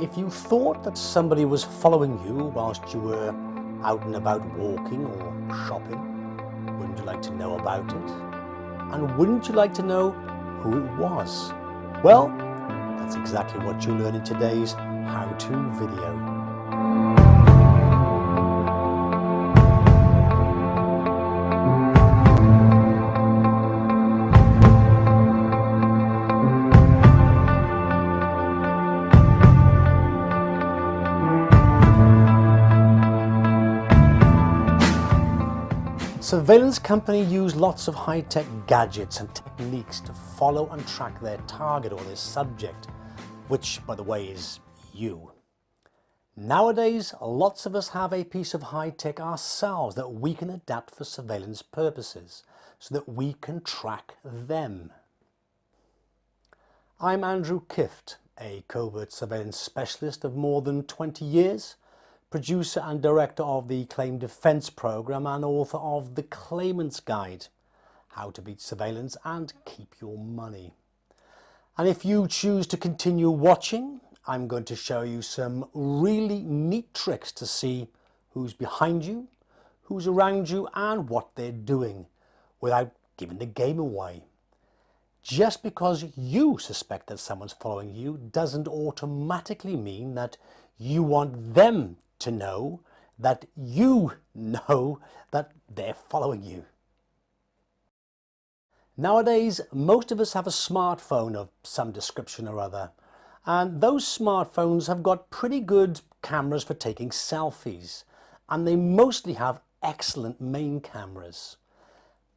If you thought that somebody was following you whilst you were out and about walking or shopping, wouldn't you like to know about it? And wouldn't you like to know who it was? Well, that's exactly what you'll learn in today's how-to video. Surveillance companies use lots of high-tech gadgets and techniques to follow and track their target or their subject, which, by the way, is you. Nowadays, lots of us have a piece of high-tech ourselves that we can adapt for surveillance purposes so that we can track them. I'm Andrew Kift, a covert surveillance specialist of more than 20 years, producer and director of the Claim Defence Programme and author of The Claimant's Guide, How to Beat Surveillance and Keep Your Money. And if you choose to continue watching, I'm going to show you some really neat tricks to see who's behind you, who's around you and what they're doing without giving the game away. Just because you suspect that someone's following you doesn't automatically mean that you want them to know that you know that they're following you. Nowadays, most of us have a smartphone of some description or other, and those smartphones have got pretty good cameras for taking selfies, and they mostly have excellent main cameras.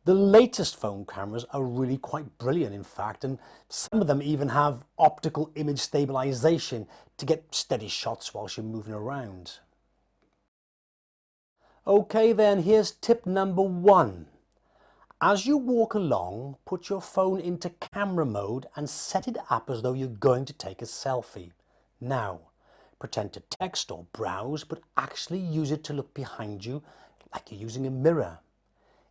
The latest phone cameras are really quite brilliant, in fact, and some of them even have optical image stabilization to get steady shots whilst you're moving around. Okay then, here's tip number 1. As you walk along, put your phone into camera mode and set it up as though you're going to take a selfie. Now, pretend to text or browse, but actually use it to look behind you like you're using a mirror.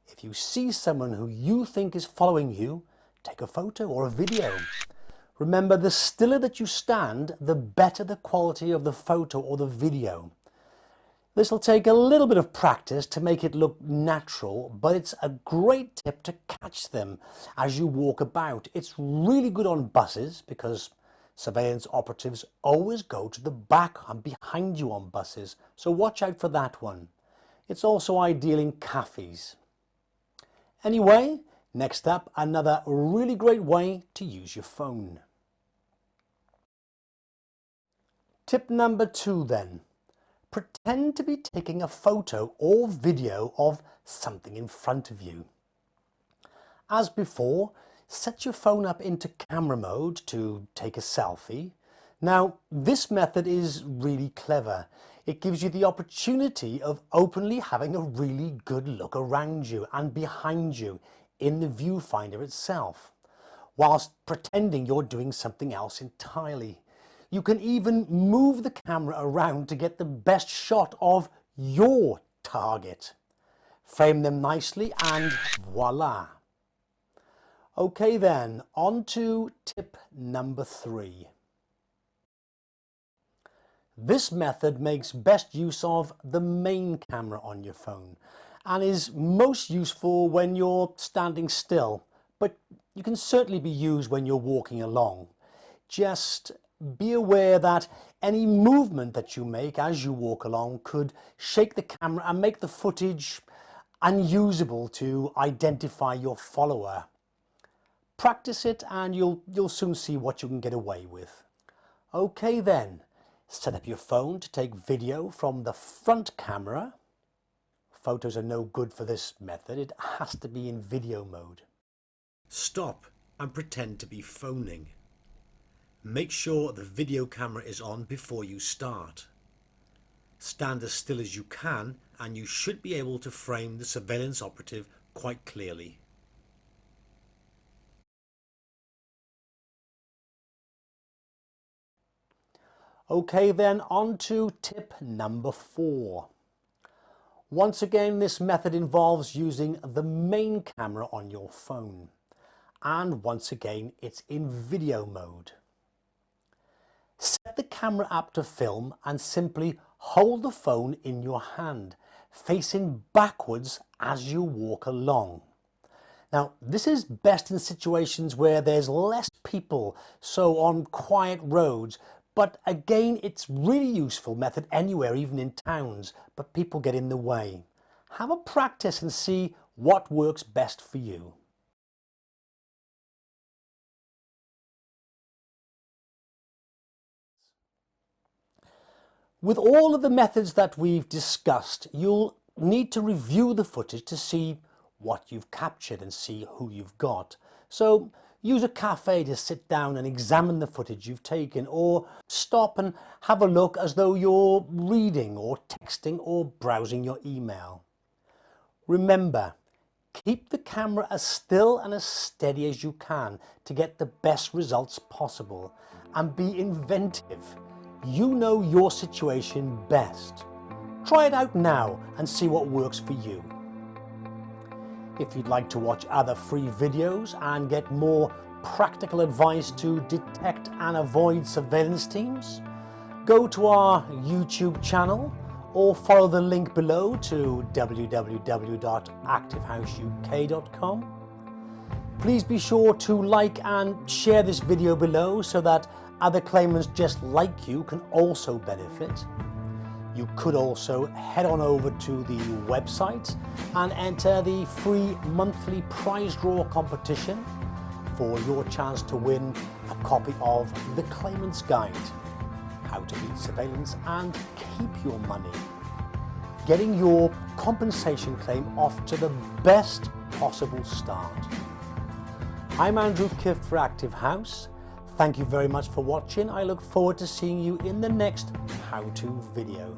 If you see someone who you think is following you, take a photo or a video. Remember, the stiller that you stand, the better the quality of the photo or the video. This will take a little bit of practice to make it look natural, but it's a great tip to catch them as you walk about. It's really good on buses because surveillance operatives always go to the back and behind you on buses, so watch out for that one. It's also ideal in cafes. Anyway, next up, another really great way to use your phone. Tip number 2 then. Pretend to be taking a photo or video of something in front of you. As before, set your phone up into camera mode to take a selfie. Now, this method is really clever. It gives you the opportunity of openly having a really good look around you and behind you in the viewfinder itself, whilst pretending you're doing something else entirely. You can even move the camera around to get the best shot of your target. Frame them nicely and voila. Okay then, on to tip number 3. This method makes best use of the main camera on your phone and is most useful when you're standing still, but you can certainly be used when you're walking along. Just be aware that any movement that you make as you walk along could shake the camera and make the footage unusable to identify your follower. Practice it and you'll soon see what you can get away with. Okay then, set up your phone to take video from the front camera. Photos are no good for this method, it has to be in video mode. Stop and pretend to be phoning. Make sure the video camera is on before you start. Stand as still as you can and you should be able to frame the surveillance operative quite clearly. Okay then, on to tip number 4. Once again, this method involves using the main camera on your phone. And once again, it's in video mode. Set the camera app to film and simply hold the phone in your hand, facing backwards as you walk along. Now, this is best in situations where there's less people, so on quiet roads, but again, it's really useful method anywhere, even in towns, but people get in the way. Have a practice and see what works best for you. With all of the methods that we've discussed, you'll need to review the footage to see what you've captured and see who you've got. So use a cafe to sit down and examine the footage you've taken, or stop and have a look as though you're reading or texting or browsing your email. Remember, keep the camera as still and as steady as you can to get the best results possible, and be inventive. You know your situation best. Try it out now and see what works for you. If you'd like to watch other free videos and get more practical advice to detect and avoid surveillance teams, go to our YouTube channel or follow the link below to www.activehouseuk.com. Please be sure to like and share this video below so that other claimants just like you can also benefit. You could also head on over to the website and enter the free monthly prize draw competition for your chance to win a copy of The Claimant's Guide, How to Beat Surveillance and Keep Your Money, getting your compensation claim off to the best possible start. I'm Andrew Kift for Active House. Thank you very much for watching. I look forward to seeing you in the next how-to video.